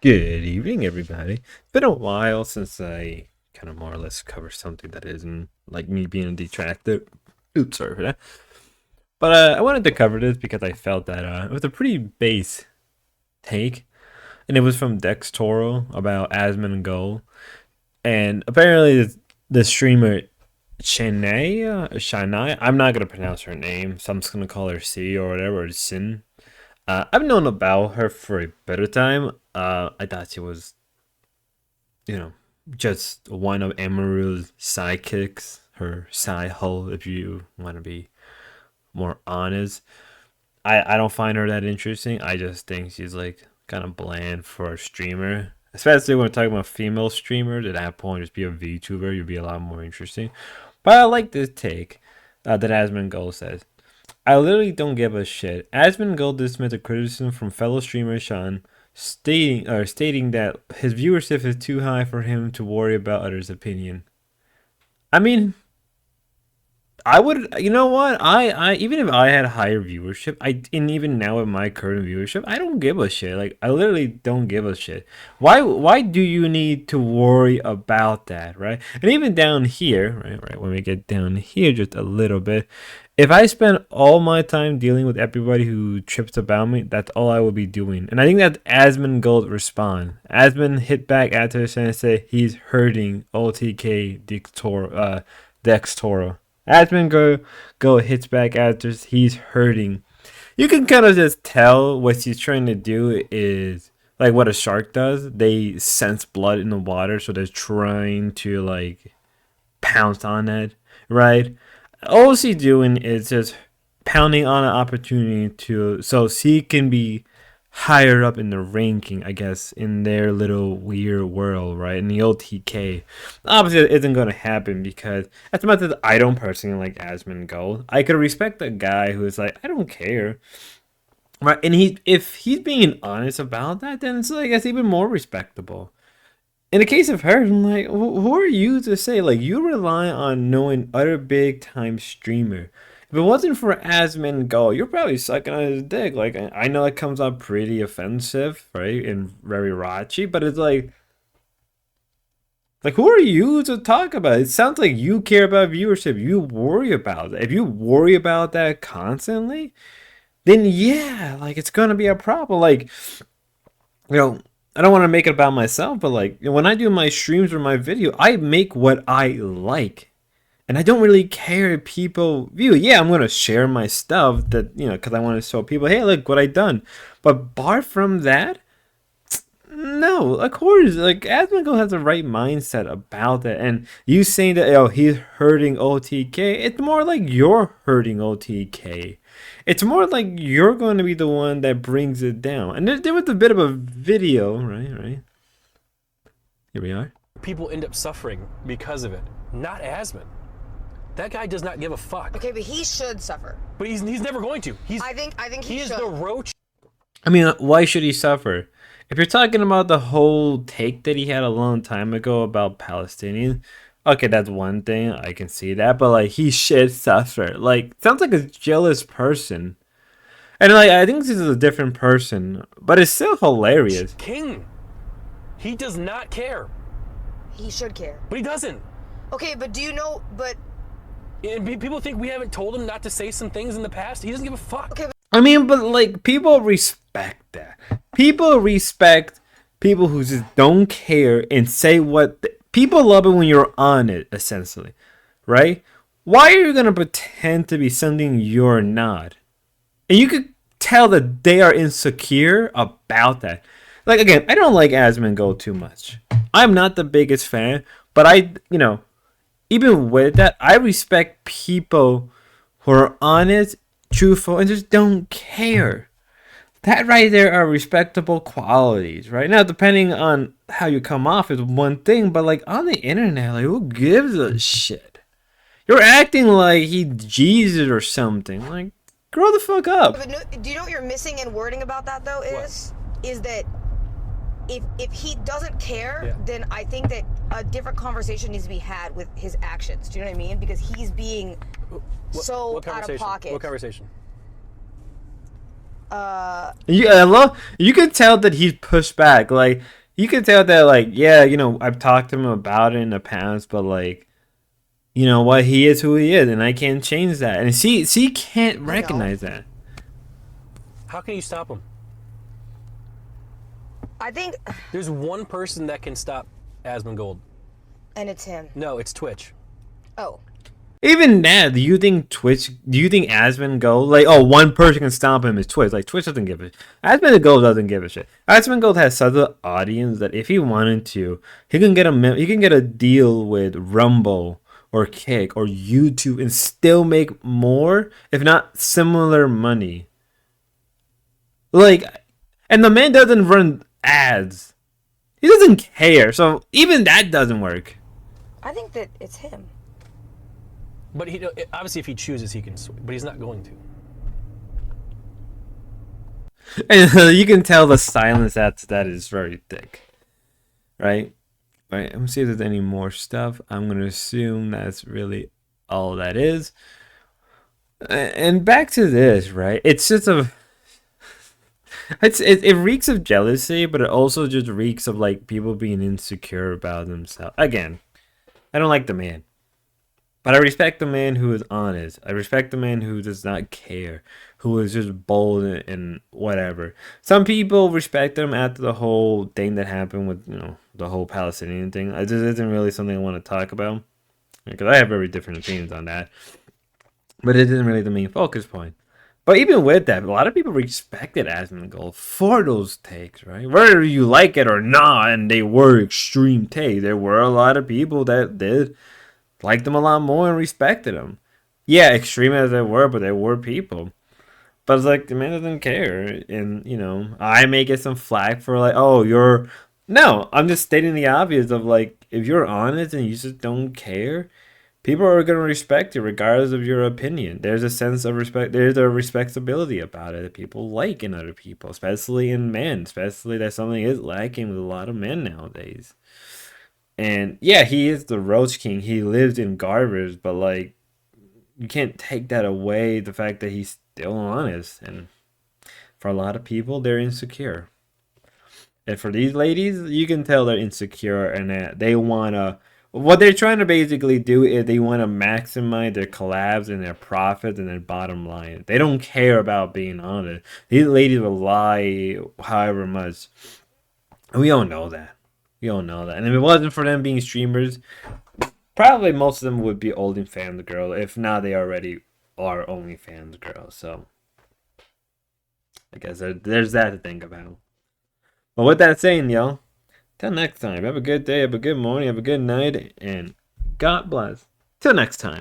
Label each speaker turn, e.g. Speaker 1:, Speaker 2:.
Speaker 1: Good evening, everybody. It's been a while since I kind of more or less covered something that isn't like me being a detractor. Oops, sorry for that. But I wanted to cover this because I felt that it was a pretty base take, and it was from Dex Toro about asmongold. And apparently, the streamer Shania, I'm not gonna pronounce her name, so I'm just gonna call her C or whatever, or Sin. I've known about her for a bit of time. I thought she was you know, just one of Amaru's sidekicks, her side hoe, if you want to be more honest. I don't find her that interesting. I just think she's like kind of bland for a streamer. Especially when we're talking about female streamers, at that point, just be a VTuber, you'd be a lot more interesting. But I like this take that Asmongold says. I literally don't give a shit. Asmongold dismissed a criticism from fellow streamer Sean stating that his viewership is too high for him to worry about others' opinion. I mean, I would, you know what? I even if I had higher viewership, and even now with my current viewership, I don't give a shit. Like I literally don't give a shit. Why do you need to worry about that, right? And even down here, right, when we get down here just a little bit, if I spend all my time dealing with everybody who trips about me, that's all I will be doing. And I think that Asmongold respond. Asmon hit back at her and say he's hurting OTK Dex Toro. Asmongold hits back at her. He's hurting. You can kind of just tell what she's trying to do is like what a shark does. They sense blood in the water, so they're trying to like pounce on it, right? All she's doing is just pounding on an opportunity to so she can be higher up in the ranking, I guess, in their little weird world, right? In the OTK. Obviously, it isn't going to happen because, as much as I don't personally like Asmongold, I could respect a guy who is like, I don't care. Right? And if he's being honest about that, then it's like, it's even more respectable. In the case of her, I'm like, who are you to say? Like, you rely on knowing other big time streamer. If it wasn't for Asmongold, you're probably sucking on his dick. Like, I know it comes out pretty offensive, right, and very raunchy, but it's like, who are you to talk about? It sounds like you care about viewership. You worry about it. If you worry about that constantly, then yeah, like it's gonna be a problem. Like, you know, I don't want to make it about myself, but like when I do my streams or my video, I make what I like. And I don't really care if people view. Yeah, I'm gonna share my stuff that because I want to show people, hey, look what I done. But bar from that, no, of course, like Asmongold has the right mindset about that. And you saying that he's hurting OTK, it's more like you're hurting OTK. It's more like you're going to be the one that brings it down. And there was a bit of a video, right? Here we are.
Speaker 2: People end up suffering because of it. Not Asmon. That guy does not give a fuck.
Speaker 3: Okay, but he should suffer.
Speaker 2: But he's never going to.
Speaker 3: I think he
Speaker 2: is
Speaker 3: should.
Speaker 2: the roach.
Speaker 1: I mean, why should he suffer? If you're talking about the whole take that he had a long time ago about Palestinians, okay, that's one thing. I can see that. But, like, he should suffer. Like, sounds like a jealous person. And, like, I think this is a different person. But it's still hilarious.
Speaker 2: King. He does not care.
Speaker 3: He should care.
Speaker 2: But he doesn't.
Speaker 3: Okay, but do you know,
Speaker 2: And people think we haven't told him not to say some things in the past. He doesn't give a fuck.
Speaker 3: Okay,
Speaker 1: I mean, but, like, people respect that. People respect people who just don't care and say what... People love it when you're on it, essentially. Right? Why are you going to pretend to be something you're not? And you could tell that they are insecure about that. Like, again, I don't like Asmongold too much. I'm not the biggest fan, but even with that, I respect people who are honest, truthful, and just don't care. That right there are respectable qualities, right? Now, depending on how you come off is one thing, but like on the internet, like who gives a shit? You're acting like he Jesus or something. Like, grow the fuck up.
Speaker 3: but no, do you know what you're missing in wording about that though is that if he doesn't care, then I think that a different conversation needs to be had with his actions. Do you know what I mean? Because he's being so out of pocket.
Speaker 2: What conversation?
Speaker 1: You can tell that he's pushed back. Like you can tell that, like, yeah, I've talked to him about it in the past, but like, you know what, he is who he is, and I can't change that. And she can't recognize that.
Speaker 2: How can you stop him?
Speaker 3: I think,
Speaker 2: There's one person that can stop asmongold.
Speaker 3: and it's him.
Speaker 2: No, it's Twitch.
Speaker 3: Oh,
Speaker 1: Even that, do you think Asmongold, like, oh, one person can stop him is Twitch? Like, Twitch doesn't give a Asmongold doesn't give a shit. Asmongold has such an audience that if he wanted to, he can get a deal with Rumble or Kick or YouTube and still make more, if not similar money. Like, and the man doesn't run ads. He doesn't care. So even that doesn't work.
Speaker 3: I think that it's him.
Speaker 2: But he obviously, if he chooses, he can. But he's not going to.
Speaker 1: And you can tell the silence after that is very thick. Right? Right. Let me see if there's any more stuff. I'm going to assume that's really all that is. And back to this, right? It's just it reeks of jealousy, but it also just reeks of like people being insecure about themselves. Again, I don't like the man. But I respect the man who is honest. I respect the man who does not care, who is just bold and whatever. Some people respect him after the whole thing that happened with, the whole Palestinian thing. It just isn't really something I want to talk about, because I have very different opinions on that. But it isn't really the main focus point. But even with that, a lot of people respected Asmongold for those takes, right? Whether you like it or not, and they were extreme takes, there were a lot of people that did liked them a lot more and respected them. Yeah, extreme as they were, but they were people. But it's like, the man doesn't care. And, I may get some flack for like, oh, you're... No, I'm just stating the obvious of like, if you're honest and you just don't care, people are going to respect you regardless of your opinion. There's a sense of respect. There's a respectability about it that people like in other people, especially in men. Especially that something is lacking with a lot of men nowadays. And yeah, he is the Roach King. He lives in garbage, but like, you can't take that away, the fact that he's still honest. And for a lot of people, they're insecure. And for these ladies, you can tell they're insecure and that they want to. What they're trying to basically do is they want to maximize their collabs and their profits and their bottom line. They don't care about being honest. These ladies will lie however much. And we all know that. We all know that. And if it wasn't for them being streamers, probably most of them would be OnlyFans girl. If not, they already are OnlyFans girls. So I guess there's that to think about. But with that saying, y'all, till next time, have a good day, have a good morning, have a good night, and God bless. Till next time.